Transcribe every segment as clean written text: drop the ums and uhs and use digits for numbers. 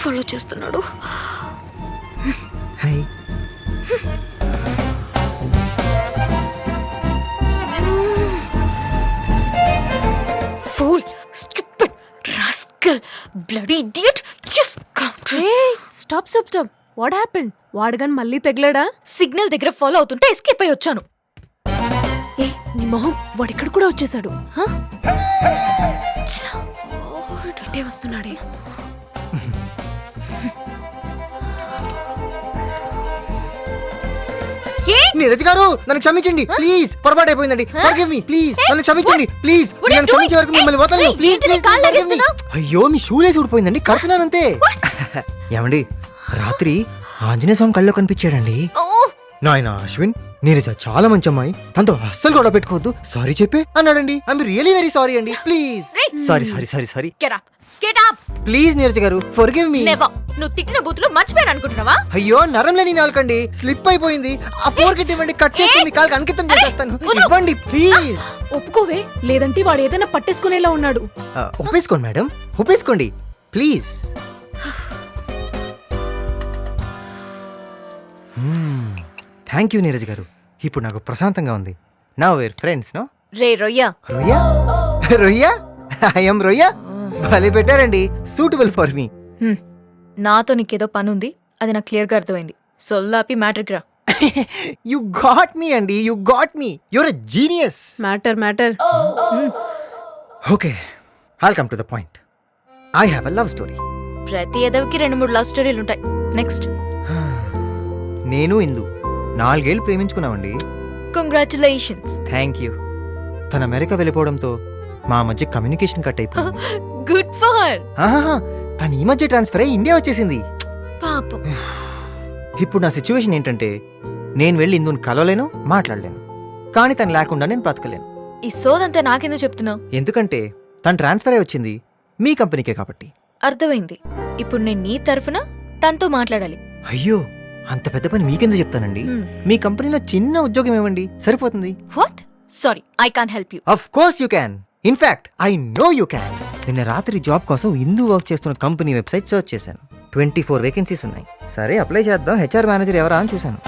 Follow చేస్తున్నాడు. Hi. Fool, stupid, rascal, bloody idiot, just counter. Stop stop stop. What happened? వాడగాని మళ్ళీ తగిలాడా? Signal దగ్గర ఫాలో అవుతుంటే ఎస్కేప్ అయ్యి వచ్చాను. ఏ నీ మొహం, వాడిక్కడ కూడా వచ్చేసాడు. ఇటే వస్తున్నాడే. నీరజ్ గారు నన్ను క్షమించండి ప్లీజ్. పొరపాటు అయిపోయిందండి. Forgive me please. నన్ను క్షమించండి ప్లీజ్. నన్ను క్షమించే వరకు మిమ్మల్ని వదలను ప్లీజ్ ప్లీజ్. అయ్యో మీ షూలేసి ఊడిపోయిందండి, కడుతున్నానంతే. ఏమండి రాత్రి ఆంజనేయ స్వామి కళ్ళలో కనిపించాడండి. నాయన అశ్విన్, నీరజ చాలా మంచి అమ్మాయి, తనతో అస్సలు గొడవ పెట్టుకోవద్దు, సారీ చెప్పే అన్నాడండి. ఐఎమ్ రియలీ వెరీ సారీ అండి. Please. Sorry sorry sorry sorry. Get up. Please Neeraj గారు ఫర్గివ్ మీ. Never. నువ్వు తిట్టిన బూతులు మర్చిపోయాను అనుకుంటున్నావా? అయ్యో నరం లేని నాలుకండి, స్లిప్ అయిపోయింది. ఆ ఫోర్గెట్ ఇవ్వండి, కట్ చేసి మీ కాళ్ళకి అంకితం చేసేస్తాను. ఇవ్వండి ప్లీజ్. ఒప్పుకోవే, లేదంటే వాడు ఏదైనా పట్టేసుకునేలా ఉన్నాడు. ఒప్పేసుకోండి మేడం, ఒప్పేసుకోండి ప్లీజ్. థ్యాంక్ యూ నీరజ్ గారు, ఇప్పుడు నాకు ప్రశాంతంగా ఉంది. నా వేర్ ఫ్రెండ్స్ నో. రే రొయ్యా. రొయ్యా రొయ్యా ఐఎమ్ రొయ్యా. భలే పెట్టారండి, సూటబుల్ ఫర్ మీ. నాతో నీకేదో పని ఉంది, అది నాకు క్లియర్ గా అర్థమైంది. సొల్లాపి మ్యాటర్కి రా. యు గాట్ మీ అండి, you got me. Your a genius. Matter. Okay, I'll come to the point. I have a love story. ప్రతి ఎదవికి 2-3 లవ్ స్టోరీలు ఉంటాయి. నెక్స్ట్. నేను ఇందు 4 ఏళ్ళు ప్రేమించుకున్నామండి. కంగ్రాచులేషన్స్. Thank you. తన అమెరికా వెళ్ళిపోవడంతో మా మధ్య కమ్యూనికేషన్ కట్ అయిపోయింది. Good for. తను ఈ మధ్య ట్రాన్స్ఫర్ అయ్యి ఇండియా వచ్చేసింది. పాపం. ఇప్పుడు నా సిచ్యువేషన్ ఏంటంటే, నేను వెళ్ళి ఇందుని కలవలేను, మాట్లాడలేను. కానీ తను లేకుండా నేను బ్రతకలేను. ఈ సోదంతా నాకెందుకు చెప్తున్నావు? ఎందుకంటే తను ట్రాన్స్ఫర్ అయ్యి వచ్చింది మీ కంపెనీకే కాబట్టి. అర్థమైంది. ఇప్పుడు నేను నీ తరఫున తనతో మాట్లాడాలి. అయ్యో, అంత పెద్ద పని మీకెందుకు చెప్తానండి. మీ కంపెనీలో చిన్న ఉద్యోగం ఇవ్వండి, సరిపోతుంది. What? Sorry, I can't help you. Of course you can. In fact I know you can. నిన్న రాత్రి జాబ్ కోసం ఇందు వర్క్ చేస్తున్న కంపెనీ వెబ్సైట్ సర్చ్ చేశాను. 24 వేకెన్సీస్ ఉన్నాయి. సరే అప్లై చేద్దాం, హెచ్ఆర్ మేనేజర్ ఎవరా అని చూశాను.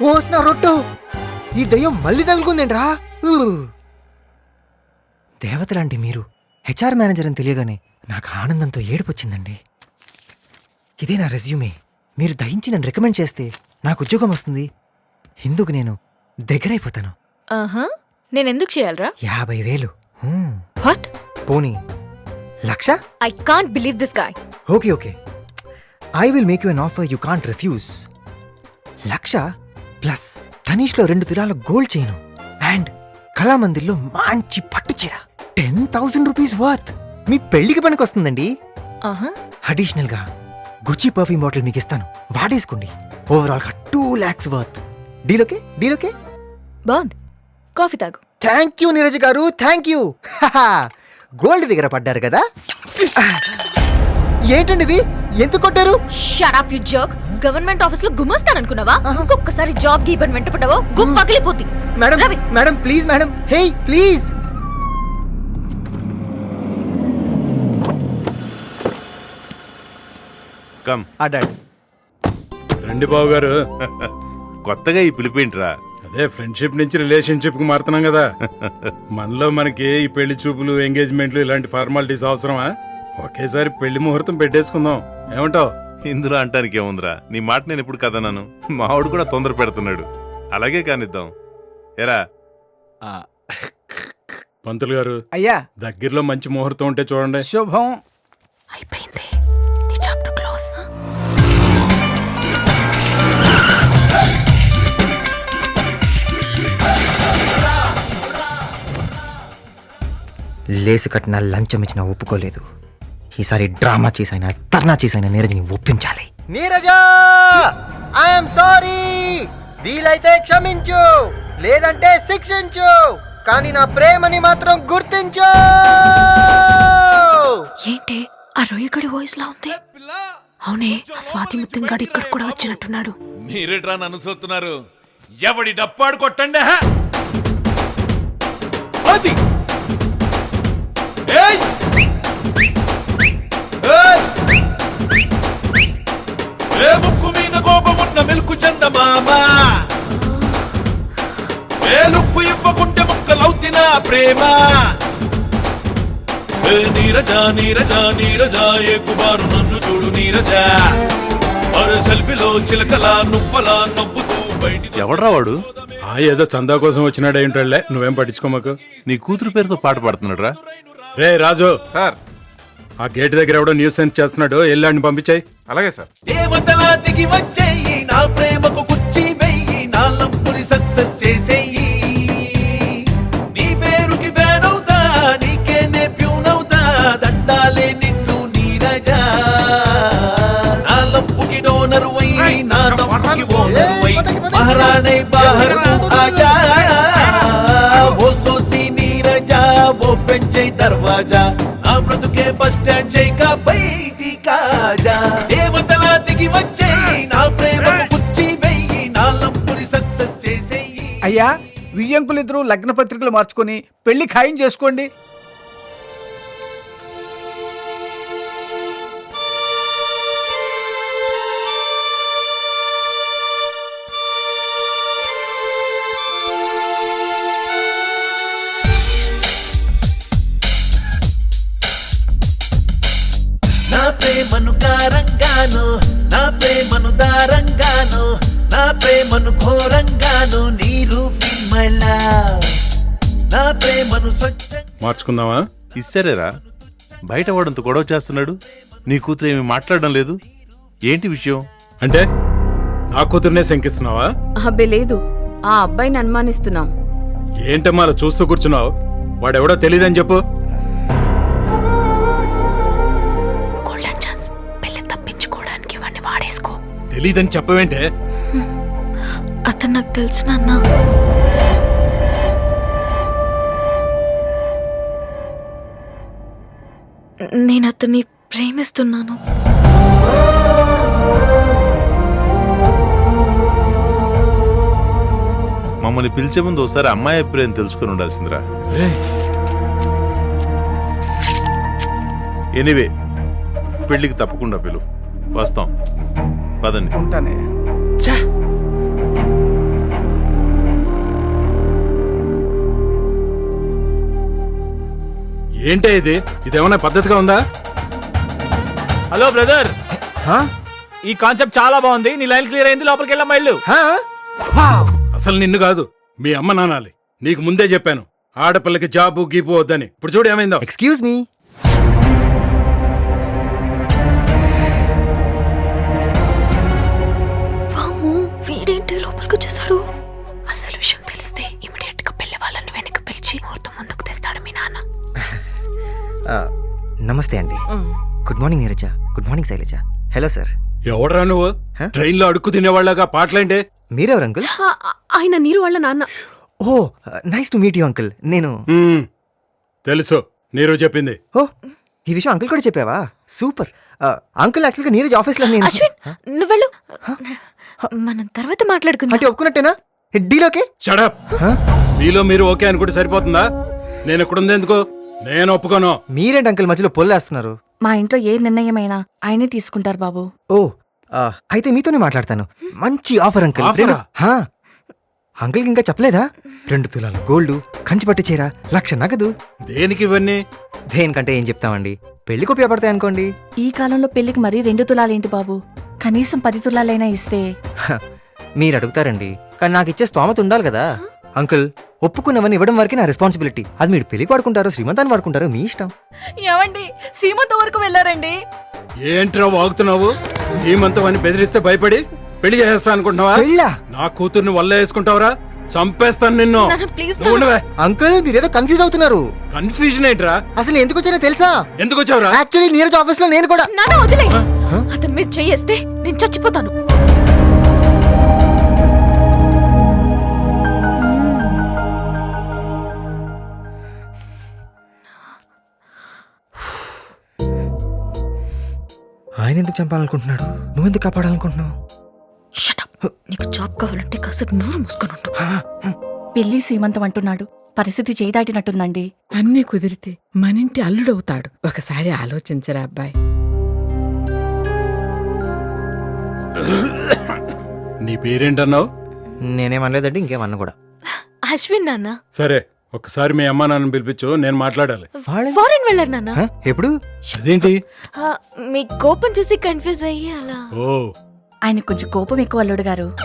ఓస్నా రొట్టో, ఈ దయ్యం మళ్ళీ తగులుకుందేంట్రా. దేవతలాంటి మీరు హెచ్ఆర్ మేనేజర్ అని తెలియగానే నాకు ఆనందంతో ఏడుపొచ్చిందండి. ఇదే నా రెజ్యూమే. మీరు దయించి నన్ను రికమెండ్ చేస్తే నాకు ఉద్యోగం వస్తుంది. ఇందుకు నేను దగ్గరైపోతాను. నేనెందుకు చేయాలరా? 50,000. వాట్? పోనీ 1,00,000? I can't believe this guy. Okay okay, I will make you an offer you can't refuse. 1,00,000 plus తనీష్లో 2 తులాల గోల్డ్ చైన్ అండ్ కళామందిర్లో మంచి పట్టు చీర. 10,000 రూపీస్ వర్త్. మీ పెళ్లికి పనికి వస్తుందండి. అడిషనల్ గా గుచ్చి పర్ఫ్యూమ్ బాటిల్ మీకు ఇస్తాను, వాడేసుకోండి. ఓవరాల్ గా 2 lakhs worth. Deal okay? Deal okay? బాగుంది. కాఫీ తాగు. థ్యాంక్ యూ నీరజ్ గారు, థ్యాంక్ యూ. గోల్డ్ దగ్గర పడ్డారు కదా. ఏంటండి ఇది, ఎందుకు కొట్టారు? Shut up you jerk. Government office లో గుమస్తాననుకున్నావా? ఇంకొకసారి జాబ్ కి ఇబ్బంది వెంట పడ్డావో గుమ్ పగిలిపోద్ది. Madam madam please madam, hey please. Come. Daddy. రండి బాబు గారు. కొత్తగా ఈ పిలిపేంట్రా? అదే ఫ్రెండ్షిప్ నుంచి రిలేషన్షిప్ కు మారుతున్నాం కదా. మనలో మనకి ఈ పెళ్లి చూపులు, ఎంగేజ్మెంట్లు ఇలాంటి ఫార్మాలిటీస్ అవసరమా? ఒకేసారి పెళ్లి ముహూర్తం పెట్టేసుకుందాం, ఏమంటావు? ఇందులో అంటానికి ఏముందిరా, నీ మాట నేను ఎప్పుడు కదన్నాను. మావాడు కూడా తొందర పెడుతున్నాడు, అలాగే కానిద్దాం. ఎరా పంతులు గారు, అయ్యా దగ్గరలో మంచి ముహూర్తం ఉంటే చూడండి. శుభం. అయిపోయింది, నీ చాప్టర్ క్లోజ్. లేసు కట్టిన లంచం ఇచ్చినా ఒప్పుకోలేదు. ఈసారి డ్రామా చేసైనా ధర్నా చేసైనా నీరజ్ని ఒప్పించాలి. నీరజా, ఐఎమ్ సారీ. వీలైతే క్షమించు, లేదంటే శిక్షించు, కానీ నా ప్రేమని మాత్రం గుర్తించు. ఏంటి ఆ రొయ్యగడి వాయిస్ లా ఉంది? అవునే, ఆ స్వాతి ముత్తంగాడు ఇక్కడ కూడా వచ్చినట్టున్నాడు. మీరేట్రా నన్ను చూస్తున్నారు? ఎవడి డప్పాడు కొట్టండి. ఏ ముక్కు మీద కోపమున్న మెలుకు చందమామ ఏ లుక్కు ఇవ్వకుంటే ముక్కలవుతిన ప్రేమ ఏ నీరజ నీరజ నీరజ ఏ కుమారు నన్ను చూడు నీరజ అరే సెల్ఫీలో చిలకలా నువ్వలా నవ్వుతూ బయటికి ఎవడ్రా వాడు? ఏదో చందా కోసం వచ్చినాడు ఏంటోళ్లే, నువ్వేం పట్టించుకోమాకు. నీ కూతురు పేరుతో పాట పాడుతున్నాడు రా. రే రాజు, సార్. ఆ గేట్ దగ్గర ఎవడో న్యూస్ సెన్స్ చేస్తున్నాడు, వెళ్ళాడిని పంపించాయి. అలాగే సార్. దేవతలా దిగి వచ్చేయి నా ప్రేమకు కుచ్చి వెయ్యి నా లంపుని సక్సెస్ చేసేయి నీ పేరుకి ఫ్యాన్ అవుతా నీకేనే ప్యూన్ అవుతా దండాలే నిండు నీరజా నా లంపుకి డోనరు అయ్యి నా లంపుకి ఓనరు అయ్యి మహారాణి బాహర్ ఆజా ఓ సోసి నీరజా ఓ పెంచే దర్వాజా నా బ్రతుకే బస్ స్టాండ్ చేయక బయటి కాజా దేవతలా దిగి వచ్చేయి నా ప్రేమకు కుచ్చి వెయ్యి నా లంపుని సక్సెస్ చేసేయి. అయ్యా వియ్యంకులిద్దరూ లగ్న పత్రికలు మార్చుకొని పెళ్లి ఖాయం చేసుకోండి. నా ప్రేమను కారంగాను నా ప్రేమను దారంగాను నా ప్రేమను ఘోరంగాను నీరు ఫీల్ మై లవ్ నా ప్రేమను స్వచ్ఛంగా మార్చుకుందామా? ఇస్తారేరా బయట వాడంత గొడవ చేస్తున్నాడు, నీ కూతురు ఏమి మాట్లాడడం లేదు, ఏంటి విషయం? అంటే నా కూతుర్నే శంకిస్తున్నావా? అబ్బే లేదు, ఆ అబ్బాయిని అనుమానిస్తున్నాం. ఏంటమ్మా అలా చూస్తూ కూర్చున్నావు? వాడెవడో తెలియదని చెప్పు. గోల్డెన్ ఛాన్స్, పెళ్లి తప్పించుకోవడానికి వాడిని వాడేసుకో. తెలీదని చెప్పవేంటే? అతను నాకు తెలుసు నాన్న. నేను అతన్ని ప్రేమిస్తున్నాను. మమ్మల్ని పిలిచే ముందు ఒకసారి అమ్మాయి అభిప్రాయం తెలుసుకుని ఉండాల్సిందిరా. ఎనీవే పెళ్లికి తప్పకుండా పిలువు, వస్తాం, పదండి. ఉంటానే. ఏంటే ఇది? ఇదేమన్నా పద్ధతిగా ఉందా? హలో బ్రదర్, హా? ఈ కాన్సెప్ట్ చాలా బాగుంది. నీ లైన్ క్లియర్ అయింది, లోపలికి వెళ్ళమ్మా ఇల్లు. హా? వావ్! అసలు నిన్ను కాదు, మీ అమ్మ నానాలి. నీకు ముందే చెప్పాను ఆడపిల్లకి జాబు గీపు వద్దని. ఇప్పుడు చూడు ఏమైందో. Excuse me. వామ్మో, వీడేంటి లోపలికి వచ్చేసాడు? అసలు విషయం తెలిస్తే ఇమిడియట్ గా పెళ్లి వాళ్ళని వెనక్కి పిలిచి ముహూర్తం ముందుకు తెస్తాడు మీ నాన్న. నమస్తే అండి. Good morning Neeraja. Good morning Shailaja. Hello sir. ఎవడరా నువ్వు? ట్రైన్ లో అడుక్కు తినేవాళ్ళగా పాటలేంటే? మీరెవరు అంకుల్? ఆయన నీరు వాళ్ళ నాన్న. Oh nice to meet you uncle. నేను తెలుసు, నీరు చెప్పింది. ఓ ఈ విషయం అంకుల్ కూడా చెప్పావా? సూపర్. అంకుల్ యాక్చువల్గా నీరజ్ ఆఫీస్లో నేను అశ్విన్, నువ్వెళ్ళు. మనం తర్వాత మాట్లాడుకుందాం. అంటే ఒప్పుకున్నట్టేనా? డీలోకే? షడప్. మీలో మీరు ఓకే అనుకుంటే సరిపోతుందా? నేను ఎక్కడుంది ఎందుకు? నేను ఒప్పుకోను. మీరేంటి అంకుల్ మధ్యలో పొల్లేస్తున్నారు? మా ఇంట్లో ఏ నిర్ణయమైనా ఆయనే తీసుకుంటారు బాబు. ఓ అయితే మీతోనే మాట్లాడతాను. మంచి ఆఫర్ అంకుల్. ఆఫరా? అంకుల్ ఇంకా చెప్పలేదా? 2 తులాల గోల్డ్, కంచిపట్టు చీర, 1,00,000 నగదు. దేనికి ఇవన్నీ? దేనికంటే ఏం చెప్తామండి, పెళ్లికి ఉపయోగపడతాయి అనుకోండి. ఈ కాలంలో పెళ్లికి మరీ 2 తులాలేంటి బాబు? కనీసం 10 తులాలైనా ఇస్తే. మీరు అడుగుతారండి, కానీ నాకు ఇచ్చే స్తోమత ఉండాలి కదా. అంకుల్ ఒప్పుకున్నవన్నీ ఇవ్వడం వరకే నా రెస్పాన్సిబిలిటీ. అది మీరు పెళ్లికి వాడుకుంటారో శ్రీమంతాన్ని వాడుకుంటారో మీ ఇష్టం. ఏమండి, సీమంత వరకు వెళ్ళారండి. ఏంట్రా వాగుతున్నావు? సీమంతం అని బెదిరిస్తే భయపడి పెళ్లి చేసేస్తా అనుకుంటున్నావా? పెళ్ళా? నా కూతుర్ని వల్ల వేసుకుంటావురా? చంపేస్తాను నిన్ను. నాన్న, ప్లీజ్ నువ్వు ఉండవే. అంకుల్ మీరేదో కన్ఫ్యూజ్ అవుతున్నారు. కన్ఫ్యూజన్ ఏంట్రా? అసలు ఎందుకు వచ్చానో తెలుసా? ఎందుకు వచ్చావురా? యాక్చువల్లీ నీరజ్ ఆఫీస్ లో నేను కూడా. నాన్న వదిలే. అతని మీద చెయ్యేస్తే నేను చచ్చిపోతాను. ఆయన ఎందుకు చంపాలనుకుంటున్నాడు? నువ్వెందుకు కాపాడాలనుకుంటున్నావు? Shut up. నీకు జాబ్ కావాలంటే కాసేపు నోరు మూసుకొని ఉండు. పెళ్లి సీమంతం అంటున్నాడు. పరిస్థితి చేయి దాటినట్టుందండి. అన్నీ కుదిరితే మనింటి అల్లుడవుతాడు. ఒకసారి ఆలోచించరా అబ్బాయి. నీ పేరేంటన్నావు? నేనేమనలేదండి, ఇంకేమన్నా కూడా. అశ్విన్ నాన్న. సరే, ఒక్కసారి మీ అమ్మా నాన్నని పిలిపించు, నేను మాట్లాడాలి. ఫారెన్ వెళ్ళారు నాన్న. హ? ఎప్పుడు? అదేంటి? ఆ, మీ కోపం చూసి కన్ఫ్యూజ్ అయ్యి అలా. ఓ, ఆయన కొంచెం కోపం ఎక్కువ అల్లుడు గారు.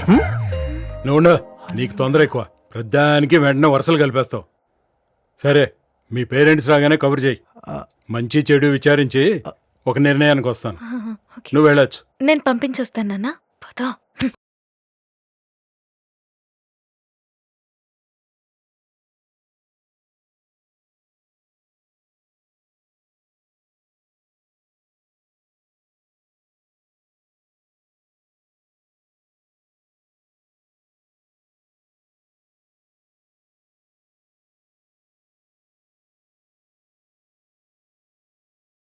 నువ్వు నీకు తొందర ఎక్కువ, ప్రతిదానికి వెంటనే వరుసలు కలిపేస్తావు. సరే, మీ పేరెంట్స్ రాగానే కబురు చేయి. మంచి చెడు విచారించి ఒక నిర్ణయానికి వస్తాను. నువ్వు వెళ్ళొచ్చు. నేను పంపించొస్తాను నాన్న. పద.